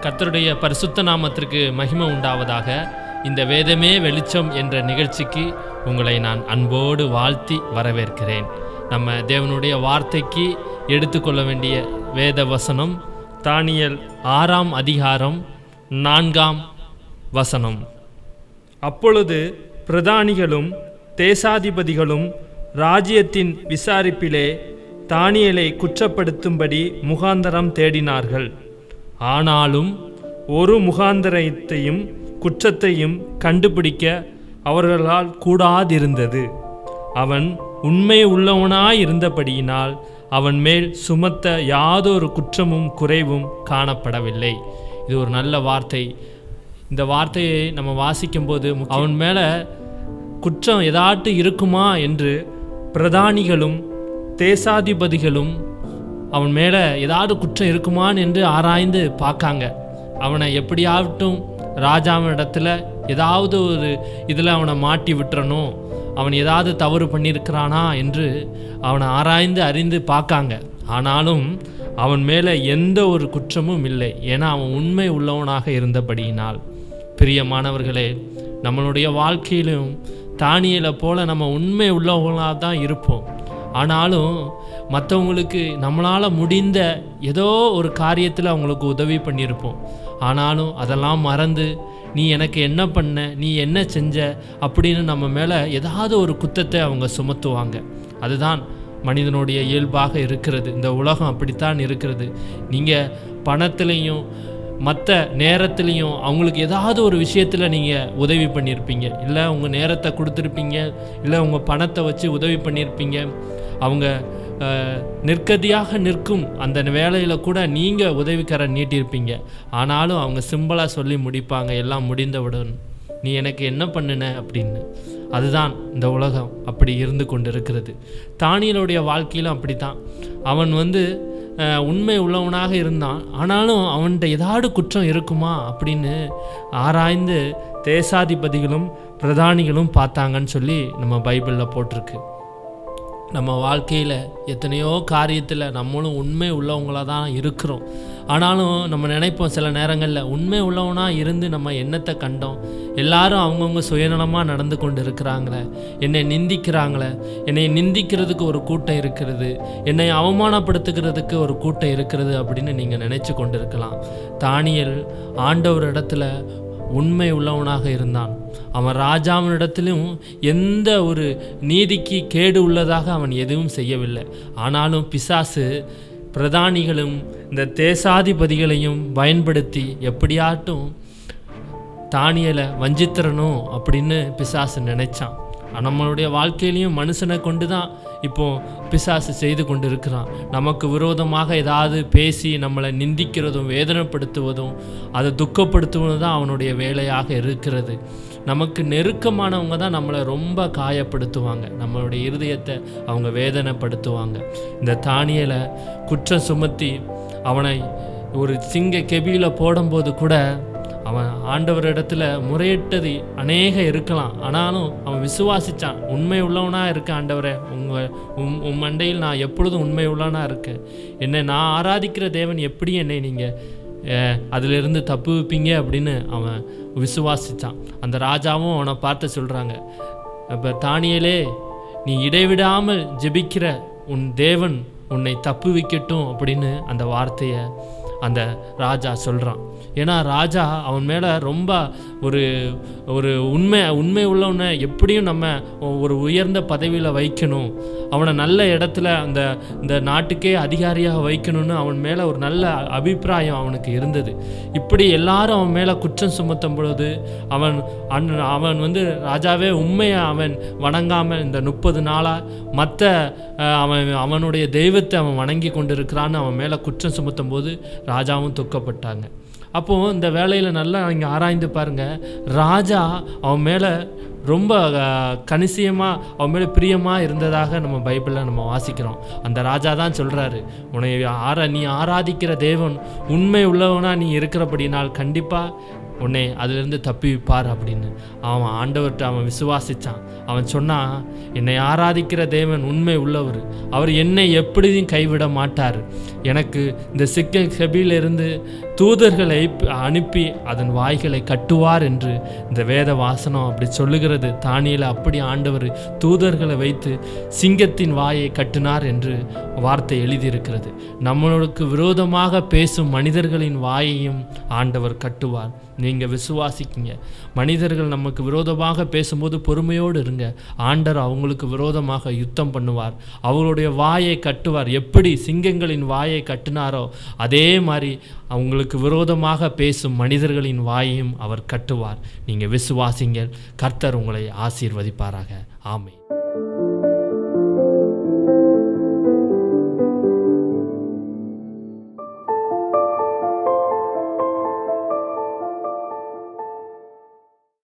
கர்த்தருடைய பரிசுத்த நாமத்திற்கு மகிமை உண்டாவதாக. இந்த வேதமே வெளிச்சம் என்ற நிகழ்ச்சிக்கு உங்களை நான் அன்போடு வாழ்த்தி வரவேற்கிறேன். நம்ம தேவனுடைய வார்த்தைக்கு எடுத்துக்கொள்ள வேண்டிய வேத வசனம் தானியேல் 6ஆம் அதிகாரம் 4ஆம் வசனம். அப்பொழுது பிரதானிகளும் தேசாதிபதிகளும் ராஜ்யத்தின் விசாரிப்பிலே தானியேலை குற்றப்படுத்தும்படி முகாந்தரம் தேடினார்கள். ஆனாலும் ஒரு முகாந்தரத்தையும் குற்றத்தையும் கண்டுபிடிக்க அவர்களால் கூடாதிருந்தது. அவன் உண்மை உள்ளவனாயிருந்தபடியினால் அவன் மேல் சுமத்த யாதொரு குற்றமும் குறைவும் காணப்படவில்லை. இது ஒரு நல்ல வார்த்தை. இந்த வார்த்தையை நம்ம வாசிக்கும்போது அவன் மேலே குற்றம் ஏதாட்டு இருக்குமா என்று பிரதானிகளும் தேசாதிபதிகளும் அவன் மேலே ஏதாவது குற்றம் இருக்குமான்னு என்று ஆராய்ந்து பார்க்காங்க. அவனை எப்படியாகட்டும் ராஜாவின் இடத்துல ஏதாவது ஒரு இதில் அவனை மாட்டி விட்டுறணும், அவன் ஏதாவது தவறு பண்ணியிருக்கிறானா என்று அவனை ஆராய்ந்து அறிந்து பார்க்காங்க. ஆனாலும் அவன் மேலே எந்த ஒரு குற்றமும் இல்லை. ஏன்னா அவன் உண்மை உள்ளவனாக இருந்தபடியினால். பிரியமானவர்களே, நம்மளுடைய வாழ்க்கையிலும் தானியேலை போல நம்ம உண்மை உள்ளவங்களாக தான் இருப்போம். ஆனாலும் மற்றவங்களுக்கு நம்மளால் முடிந்த ஏதோ ஒரு காரியத்தில் அவங்களுக்கு உதவி பண்ணியிருப்போம். ஆனாலும் அதெல்லாம் மறந்து நீ எனக்கு என்ன பண்ண, நீ என்ன செஞ்ச அப்படின்னு நம்ம மேலே ஏதாவது ஒரு குற்றத்தை அவங்க சுமத்துவாங்க. அதுதான் மனிதனுடைய இயல்பாக இருக்கிறது. இந்த உலகம் அப்படித்தான் இருக்கிறது. நீங்கள் பணத்துலேயும் மற்ற நேரத்துலேயும் அவங்களுக்கு ஏதாவது ஒரு விஷயத்தில் நீங்கள் உதவி பண்ணியிருப்பீங்க, இல்லை உங்கள் நேரத்தை கொடுத்துருப்பீங்க, இல்லை உங்கள் பணத்தை வச்சு உதவி பண்ணியிருப்பீங்க. அவங்க நிற்கதியாக நிற்கும் அந்த வேலையில் கூட நீங்கள் உதவிக்கரை நீட்டியிருப்பீங்க. ஆனாலும் அவங்க சிம்பிளாக சொல்லி முடிப்பாங்க, எல்லாம் முடிந்தவுடன் நீ எனக்கு என்ன பண்ணின அப்படின்னு. அதுதான் இந்த உலகம் அப்படி இருந்து கொண்டு இருக்கிறது. தானியேலுடைய வாழ்க்கையிலும் அப்படி தான். அவன் உண்மை உள்ளவனாக இருந்தான். ஆனாலும் அவன்கிட்ட ஏதாவது குற்றம் இருக்குமா அப்படின்னு ஆராய்ந்து தேசாதிபதிகளும் பிரதானிகளும் பார்த்தாங்கன்னு சொல்லி நம்ம பைபிளில் போட்டிருக்கு. நம்ம வாழ்க்கையில் எத்தனையோ காரியத்தில் நம்மளும் உண்மை உள்ளவங்களாக தான் இருக்கிறோம். ஆனாலும் நம்ம நினைப்போம் சில நேரங்களில் உண்மை உள்ளவனாக இருந்து நம்ம என்னத்தை கண்டோம், எல்லாரும் அவங்கவுங்க சுயநலமாக நடந்து கொண்டு இருக்கிறாங்களே, என்னை நிந்திக்கிறாங்களே, என்னை நிந்திக்கிறதுக்கு ஒரு கூட்டம் இருக்கிறது, என்னை அவமானப்படுத்துகிறதுக்கு ஒரு கூட்டம் இருக்கிறது அப்படின்னு நீங்கள் நினச்சி கொண்டு இருக்கலாம். தானியேல் ஆண்டவர் இடத்துல உண்மை உள்ளவனாக இருந்தான். அவன் ராஜாவினிடத்திலும் எந்த ஒரு நீதிக்கு கேடு உள்ளதாக அவன் எதுவும் செய்யவில்லை. ஆனாலும் பிசாசு பிரதானிகளும் இந்த தேசாதிபதிகளையும் பயன்படுத்தி எப்படியாட்டும் தானியேலை வஞ்சித்திரணும் அப்படின்னு பிசாசு நினைச்சான். நம்மளுடைய வாழ்க்கையிலையும் மனுஷனை கொண்டு தான் இப்போது பிசாசு செய்து கொண்டு இருக்கிறான். நமக்கு விரோதமாக ஏதாவது பேசி நம்மளை நிந்திக்கிறதும் வேதனைப்படுத்துவதும் அதை துக்கப்படுத்துவதும் தான் அவனுடைய வேலையாக இருக்கிறது. நமக்கு நெருக்கமானவங்க தான் நம்மளை ரொம்ப காயப்படுத்துவாங்க, நம்மளுடைய இருதயத்தை அவங்க வேதனைப்படுத்துவாங்க. இந்த தானியேலை குற்றம் சுமத்தி அவனை ஒரு சிங்க கெபியில் போடும்போது கூட அவன் ஆண்டவர் இடத்துல முறையிட்டது அநேக இருக்கலாம். ஆனாலும் அவன் விசுவாசித்தான். உண்மை உள்ளவனாக இருக்க ஆண்டவரே, உன் மண்டையில் நான் எப்பொழுதும் உண்மை உள்ளவனாக இருக்கேன். என்னை நான் ஆராதிக்கிற தேவன் எப்படி என்னை நீங்கள் அதிலிருந்து தப்பு வைப்பீங்க அப்படின்னு அவன் விசுவாசித்தான். அந்த ராஜாவும் அவனை பார்த்து சொல்கிறாங்க, இப்போ தானியேலே, நீ இடைவிடாமல் ஜெபிக்கிற உன் தேவன் உன்னை தப்பு வைக்கட்டும் அப்படின்னு அந்த வார்த்தையை அந்த ராஜா சொல்கிறான். ஏன்னா ராஜா அவன் மேலே ரொம்ப ஒரு உண்மை உள்ளவனை எப்படியும் நம்ம ஒரு உயர்ந்த பதவியில் வைக்கணும், அவனை நல்ல இடத்துல இந்த நாட்டுக்கே அதிகாரியாக வைக்கணும்னு அவன் மேலே ஒரு நல்ல அபிப்பிராயம் அவனுக்கு இருந்தது. இப்படி எல்லாரும் அவன் மேலே குற்றம் சுமத்தும் பொழுது அவன் ராஜாவே உண்மையை அவன் வணங்காமல் இந்த 30 நாளாக மற்ற அவனுடைய தெய்வத்தை அவன் வணங்கி கொண்டு இருக்கிறான்னு அவன் மேலே குற்றம் சுமத்தும் போது ராஜாவும் துக்கப்பட்டாங்க. அப்போது இந்த வேலையில் நல்லா இங்கே ஆராய்ந்து பாருங்கள், ராஜா அவன் மேலே ரொம்ப கணிசியமாக அவன் மேலே பிரியமாக இருந்ததாக நம்ம பைபிளில் நம்ம வாசிக்கிறோம். அந்த ராஜா தான் சொல்கிறாரு, நீ ஆராதிக்கிற தேவன் உண்மை உள்ளவனா நீ இருக்கிறபடினால் கண்டிப்பாக உன்னை அதிலிருந்து தப்பி வைப்பார் அப்படின்னு அவன் ஆண்டவர்கிட்ட அவன் விசுவாசித்தான். அவன் சொன்னான், என்னை ஆராதிக்கிற தேவன் உண்மை உள்ளவர், அவர் என்னை எப்படியும் கைவிட மாட்டார். எனக்கு இந்த சிக்க செபியிலிருந்து தூதர்களை அனுப்பி அதன் வாய்களை கட்டுவார் என்று இந்த வேத வாசனம் அப்படி சொல்லுகிறது. தானியேல் அப்படி ஆண்டவர் தூதர்களை வைத்து சிங்கத்தின் வாயை கட்டினார் என்று வார்த்தை எழுதியிருக்கிறது. நம்மளுக்கு விரோதமாக பேசும் மனிதர்களின் வாயையும் ஆண்டவர் கட்டுவார். நீங்கள் விசுவாசிக்கிங்க. மனிதர்கள் நமக்கு விரோதமாக பேசும்போது பொறுமையோடு இருங்க. ஆண்டவர் அவங்களுக்கு விரோதமாக யுத்தம் பண்ணுவார், அவங்களுடைய வாயை கட்டுவார். எப்படி சிங்கங்களின் வாயை கட்டினாரோ அதே மாதிரி அவங்களுக்கு விரோதமாக பேசும் மனிதர்களின் வாயையும் அவர் கட்டுவார். நீங்கள் விசுவாசிங்கள். கர்த்தர் உங்களை ஆசீர்வதிப்பாராக. ஆமென்.